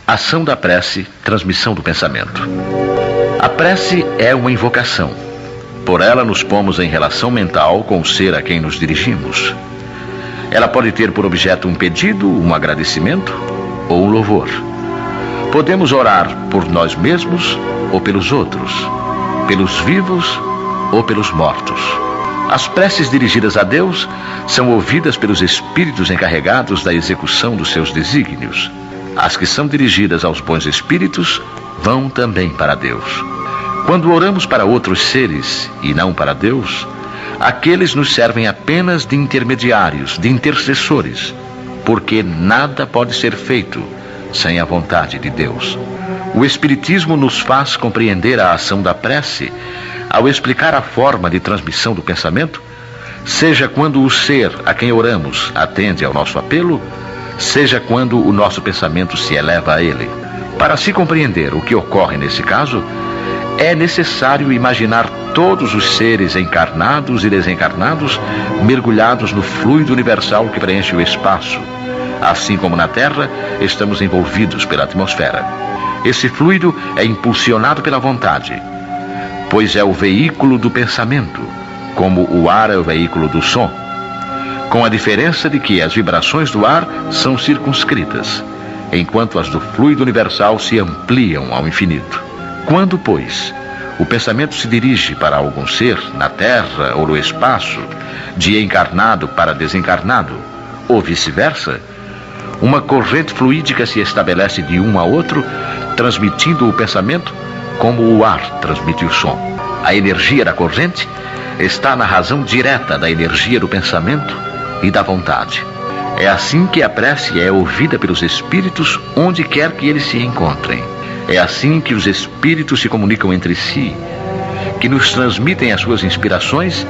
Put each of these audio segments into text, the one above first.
Ação da prece, transmissão do pensamento. A prece é uma invocação. Por ela nos pomos em relação mental com o ser a quem nos dirigimos. Ela pode ter por objeto um pedido, um agradecimento ou um louvor. Podemos orar por nós mesmos ou pelos outros, pelos vivos ou pelos mortos. As preces dirigidas a Deus são ouvidas pelos espíritos encarregados da execução dos seus desígnios. As que são dirigidas aos bons espíritos vão também para Deus. Quando oramos para outros seres e não para Deus, aqueles nos servem apenas de intermediários, de intercessores, porque nada pode ser feito sem a vontade de Deus. O Espiritismo nos faz compreender a ação da prece ao explicar a forma de transmissão do pensamento, seja quando o ser a quem oramos atende ao nosso apelo, seja quando o nosso pensamento se eleva a ele. Para se compreender o que ocorre nesse caso, é necessário imaginar todos os seres encarnados e desencarnados mergulhados no fluido universal que preenche o espaço. Assim como na Terra, estamos envolvidos pela atmosfera. Esse fluido é impulsionado pela vontade, pois é o veículo do pensamento, como o ar é o veículo do som, com a diferença de que as vibrações do ar são circunscritas, enquanto as do fluido universal se ampliam ao infinito. Quando, pois, o pensamento se dirige para algum ser, na Terra ou no espaço, de encarnado para desencarnado, ou vice-versa, uma corrente fluídica se estabelece de um a outro, transmitindo o pensamento como o ar transmite o som. A energia da corrente está na razão direta da energia do pensamento e da vontade. É assim que a prece é ouvida pelos espíritos onde quer que eles se encontrem. É assim que os espíritos se comunicam entre si, que nos transmitem as suas inspirações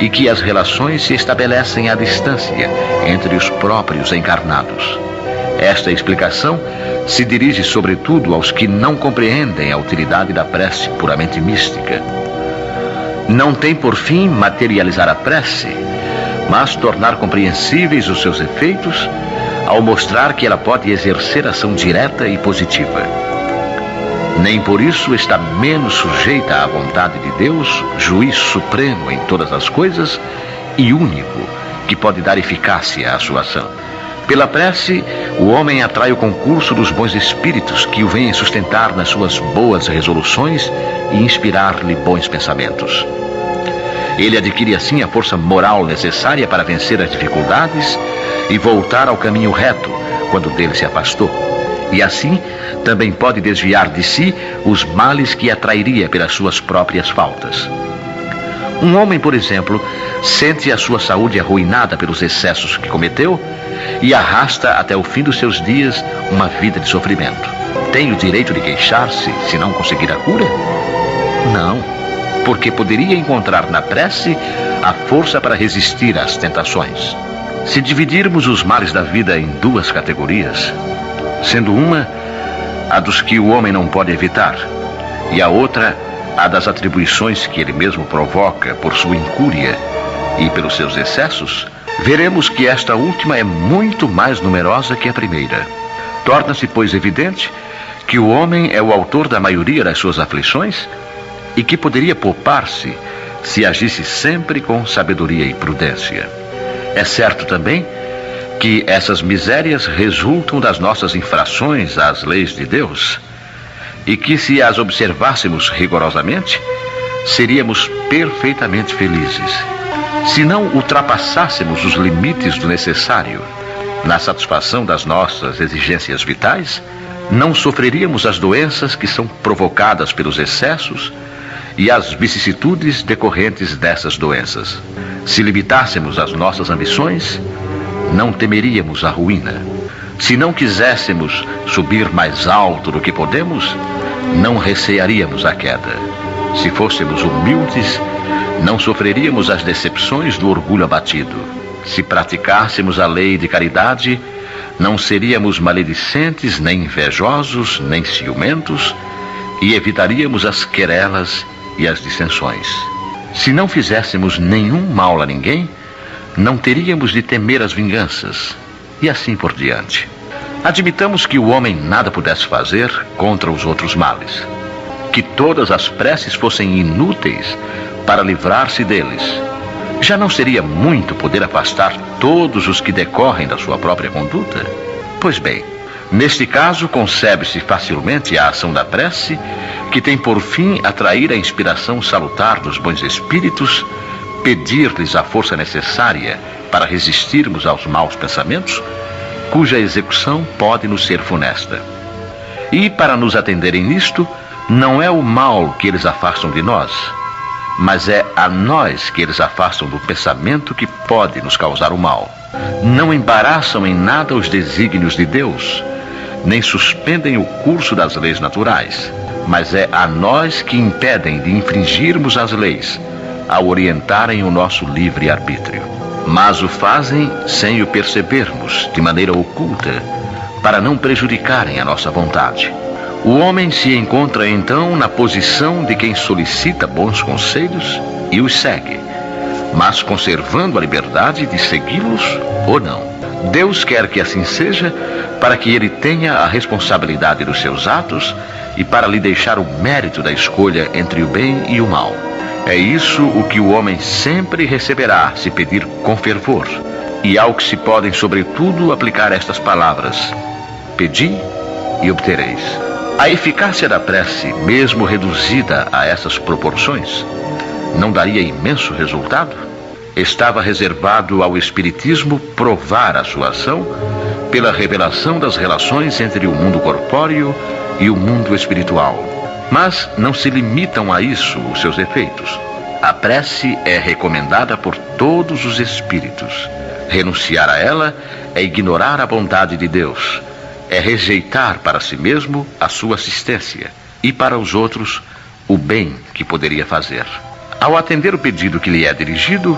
e que as relações se estabelecem à distância entre os próprios encarnados. Esta explicação se dirige sobretudo aos que não compreendem a utilidade da prece puramente mística. Não tem por fim materializar a prece, mas tornar compreensíveis os seus efeitos ao mostrar que ela pode exercer ação direta e positiva. Nem por isso está menos sujeita à vontade de Deus, juiz supremo em todas as coisas e único, que pode dar eficácia à sua ação. Pela prece, o homem atrai o concurso dos bons espíritos que o vêm sustentar nas suas boas resoluções e inspirar-lhe bons pensamentos. Ele adquire assim a força moral necessária para vencer as dificuldades e voltar ao caminho reto quando dele se afastou. E assim também pode desviar de si os males que atrairia pelas suas próprias faltas. Um homem, por exemplo, sente a sua saúde arruinada pelos excessos que cometeu e arrasta até o fim dos seus dias uma vida de sofrimento. Tem o direito de queixar-se se não conseguir a cura? Não, porque poderia encontrar na prece a força para resistir às tentações. Se dividirmos os males da vida em duas categorias, sendo uma a dos que o homem não pode evitar, e a outra a das atribuições que ele mesmo provoca por sua incúria e pelos seus excessos, veremos que esta última é muito mais numerosa que a primeira. Torna-se, pois, evidente que o homem é o autor da maioria das suas aflições e que poderia poupar-se se agisse sempre com sabedoria e prudência. É certo também que essas misérias resultam das nossas infrações às leis de Deus e que, se as observássemos rigorosamente, seríamos perfeitamente felizes. Se não ultrapassássemos os limites do necessário na satisfação das nossas exigências vitais, não sofreríamos as doenças que são provocadas pelos excessos e as vicissitudes decorrentes dessas doenças. Se limitássemos as nossas ambições, não temeríamos a ruína. Se não quiséssemos subir mais alto do que podemos, não recearíamos a queda. Se fôssemos humildes, não sofreríamos as decepções do orgulho abatido. Se praticássemos a lei de caridade, não seríamos maledicentes, nem invejosos, nem ciumentos, e evitaríamos as querelas e as dissensões. Se não fizéssemos nenhum mal a ninguém, não teríamos de temer as vinganças, e assim por diante. Admitamos que o homem nada pudesse fazer contra os outros males, que todas as preces fossem inúteis para livrar-se deles. Já não seria muito poder afastar todos os que decorrem da sua própria conduta? Pois bem, neste caso concebe-se facilmente a ação da prece, que tem por fim atrair a inspiração salutar dos bons espíritos, pedir-lhes a força necessária para resistirmos aos maus pensamentos, cuja execução pode nos ser funesta. E para nos atenderem nisto, não é o mal que eles afastam de nós, mas é a nós que eles afastam do pensamento que pode nos causar o mal. Não embaraçam em nada os desígnios de Deus, nem suspendem o curso das leis naturais, mas é a nós que impedem de infringirmos as leis, ao orientarem o nosso livre-arbítrio. Mas o fazem sem o percebermos, de maneira oculta, para não prejudicarem a nossa vontade. O homem se encontra então na posição de quem solicita bons conselhos e os segue, mas conservando a liberdade de segui-los ou não. Deus quer que assim seja, para que ele tenha a responsabilidade dos seus atos e para lhe deixar o mérito da escolha entre o bem e o mal. É isso o que o homem sempre receberá se pedir com fervor, e ao que se podem sobretudo aplicar estas palavras: pedi e obtereis. A eficácia da prece, mesmo reduzida a essas proporções, não daria imenso resultado? Estava reservado ao Espiritismo provar a sua ação pela revelação das relações entre o mundo corpóreo e o mundo espiritual. Mas não se limitam a isso os seus efeitos. A prece é recomendada por todos os espíritos. Renunciar a ela é ignorar a bondade de Deus, é rejeitar para si mesmo a sua assistência e para os outros o bem que poderia fazer. Ao atender o pedido que lhe é dirigido,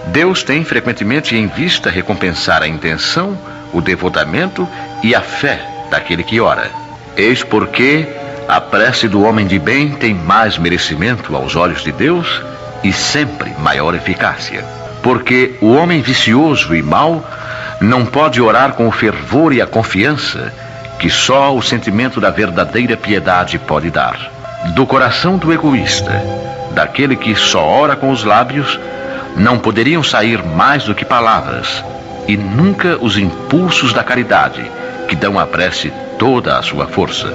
Deus tem frequentemente em vista recompensar a intenção, o devotamento e a fé daquele que ora. Eis porque a prece do homem de bem tem mais merecimento aos olhos de Deus e sempre maior eficácia. Porque o homem vicioso e mau não pode orar com o fervor e a confiança que só o sentimento da verdadeira piedade pode dar. Do coração do egoísta, daquele que só ora com os lábios, não poderiam sair mais do que palavras, e nunca os impulsos da caridade, que dão à prece toda a sua força.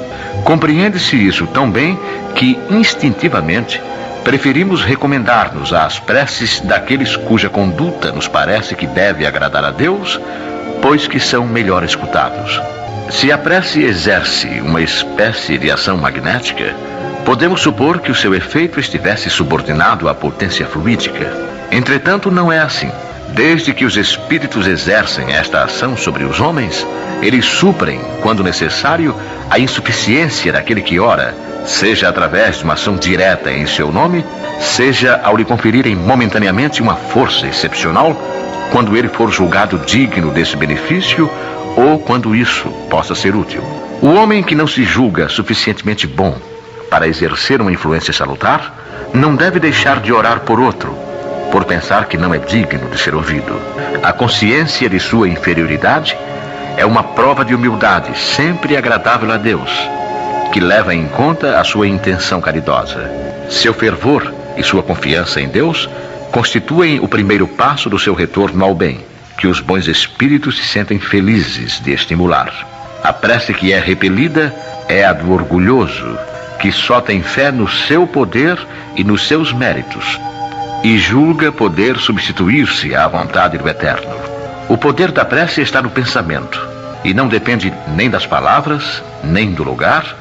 Compreende-se isso tão bem que, instintivamente, preferimos recomendar-nos às preces daqueles cuja conduta nos parece que deve agradar a Deus, pois que são melhor escutados. Se a prece exerce uma espécie de ação magnética, podemos supor que o seu efeito estivesse subordinado à potência fluídica. Entretanto, não é assim. Desde que os espíritos exercem esta ação sobre os homens, eles suprem, quando necessário, a insuficiência daquele que ora, seja através de uma ação direta em seu nome, seja ao lhe conferirem momentaneamente uma força excepcional, quando ele for julgado digno desse benefício, ou quando isso possa ser útil. O homem que não se julga suficientemente bom para exercer uma influência salutar, não deve deixar de orar por outro, por pensar que não é digno de ser ouvido. A consciência de sua inferioridade é uma prova de humildade sempre agradável a Deus, que leva em conta a sua intenção caridosa. Seu fervor e sua confiança em Deus constituem o primeiro passo do seu retorno ao bem, que os bons espíritos se sentem felizes de estimular. A prece que é repelida é a do orgulhoso, que só tem fé no seu poder e nos seus méritos, e julga poder substituir-se à vontade do Eterno. O poder da prece está no pensamento, e não depende nem das palavras, nem do lugar,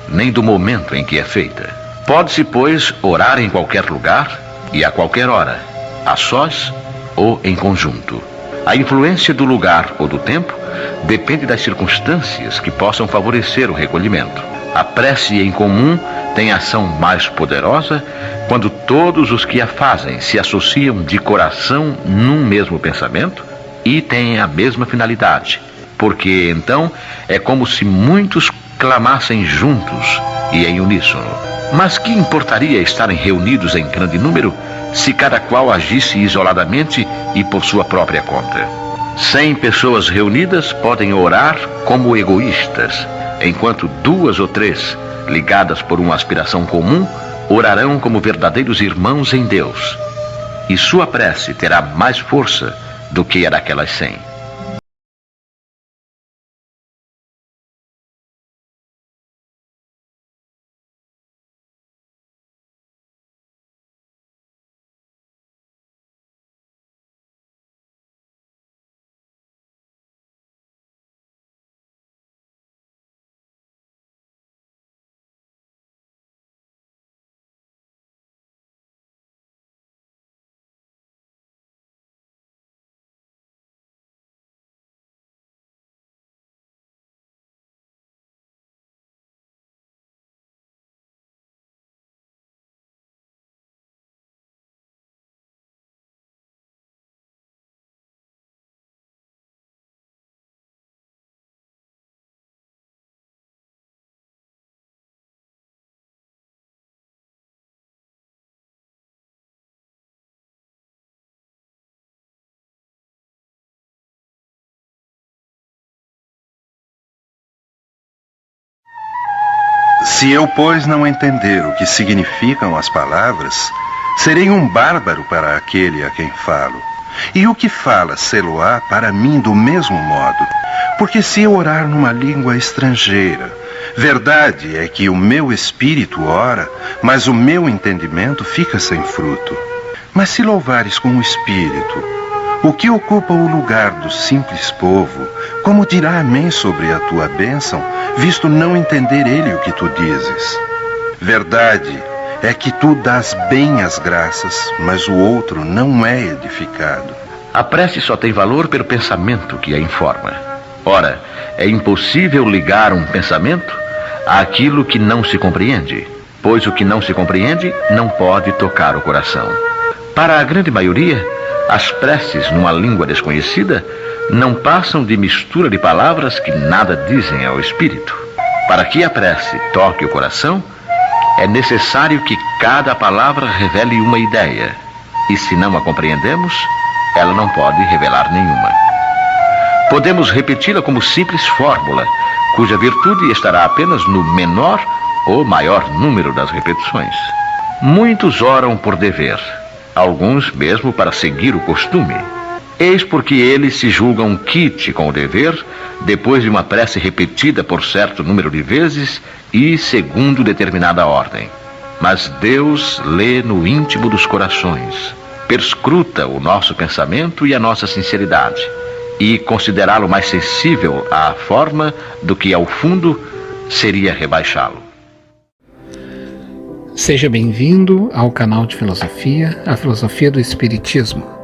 nem do momento em que é feita. Pode-se, pois, orar em qualquer lugar e a qualquer hora, a sós ou em conjunto. A influência do lugar ou do tempo depende das circunstâncias que possam favorecer o recolhimento. A prece em comum tem ação mais poderosa quando todos os que a fazem se associam de coração num mesmo pensamento e têm a mesma finalidade, porque então é como se muitos clamassem juntos e em uníssono. Mas que importaria estarem reunidos em grande número se cada qual agisse isoladamente e por sua própria conta? 100 pessoas reunidas podem orar como egoístas, enquanto 2 ou 3, ligadas por uma aspiração comum, orarão como verdadeiros irmãos em Deus. E sua prece terá mais força do que a daquelas 100. Se eu, pois, não entender o que significam as palavras, serei um bárbaro para aquele a quem falo. E o que fala sê-lo-á para mim do mesmo modo. Porque se eu orar numa língua estrangeira, verdade é que o meu espírito ora, mas o meu entendimento fica sem fruto. Mas se louvares com o espírito, o que ocupa o lugar do simples povo, como dirá amém sobre a tua bênção, visto não entender ele o que tu dizes? Verdade é que tu dás bem as graças, mas o outro não é edificado. A prece só tem valor pelo pensamento que a informa. Ora, é impossível ligar um pensamento àquilo que não se compreende, pois o que não se compreende não pode tocar o coração. Para a grande maioria, as preces numa língua desconhecida não passam de mistura de palavras que nada dizem ao espírito. Para que a prece toque o coração, é necessário que cada palavra revele uma ideia, e se não a compreendemos, ela não pode revelar nenhuma. Podemos repeti-la como simples fórmula, cuja virtude estará apenas no menor ou maior número das repetições. Muitos oram por dever, alguns mesmo para seguir o costume. Eis porque eles se julgam quite com o dever, depois de uma prece repetida por certo número de vezes e segundo determinada ordem. Mas Deus lê no íntimo dos corações, perscruta o nosso pensamento e a nossa sinceridade, e considerá-lo mais sensível à forma do que ao fundo seria rebaixá-lo. Seja bem-vindo ao canal de filosofia, a filosofia do Espiritismo.